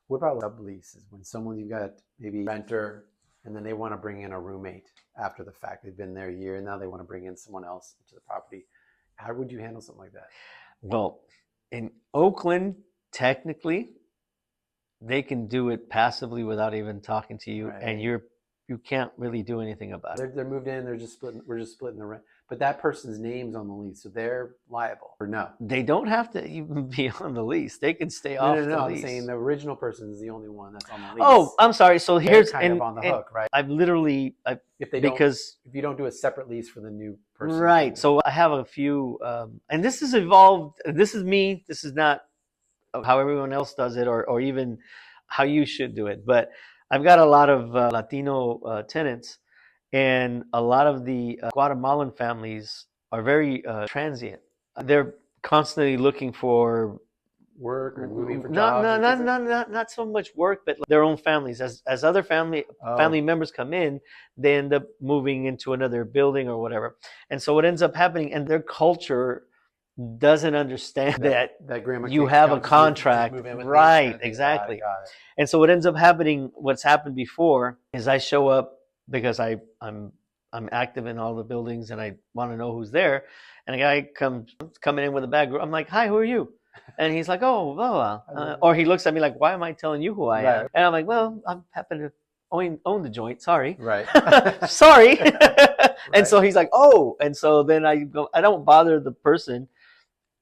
What about subleases? When someone, you've got maybe a renter and then they want to bring in a roommate after the fact. They've been there a year and now they want to bring in someone else to the property. How would you handle something like that? Well, in Oakland, technically, they can do it passively without even talking to you, and Right. you can't really do anything about it. They're moved in, they're just splitting, we're just splitting the rent. But that person's name's on the lease, so they're liable or no? They don't have to even be on the lease. They can stay No, off no, the no. I'm lease. saying the original person is the only one that's on the lease. Oh, I'm sorry. So They're here's kind of on the hook, right? I've literally If they don't, because if you don't do a separate lease for the new person. right. So I have a few, and this is evolved. This is me. This is not how everyone else does it, or even how you should do it. But I've got a lot of Latino tenants, and a lot of the Guatemalan families are very transient. They're constantly looking for Work or moving for jobs. not so much work, but their own families. As other family members come in, they end up moving into another building or whatever. And so what ends up happening, and their culture doesn't understand that grandma you can't have a just contract, move in with me, right? kind of thing. Exactly. Got it. And so what ends up happening, what's happened before, is I show up because I'm active in all the buildings and I want to know who's there, and a guy coming in with a bag. I'm like, "Hi, who are you?" And he's like, "Oh, blah, blah." Or he looks at me like, "Why am I telling you who I am?" Right. And I'm like, "Well, I happen to own the joint. Sorry." Right. Sorry. Right. And so he's like, "Oh," and so then I go. I don't bother the person.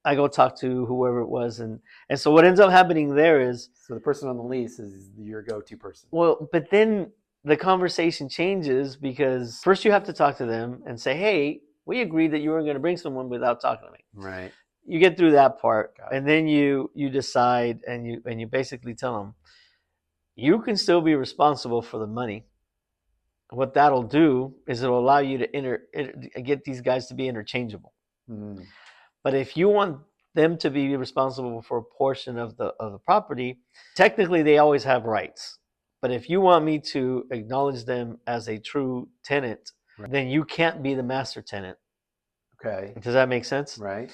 I go talk to whoever it was, and so what ends up happening there is, So the person on the lease is your go-to person. well, but then the conversation changes because first you have to talk to them and say, "Hey, we agreed that you weren't going to bring someone without talking to me." Right. You get through that part, Got it. and then you decide, and you basically tell them, you can still be responsible for the money. What that'll do is it'll allow you to get these guys to be interchangeable. Mm. But if you want them to be responsible for a portion of the property, technically they always have rights. But if you want me to acknowledge them as a true tenant, Right. then you can't be the master tenant. Okay. Does that make sense? Right.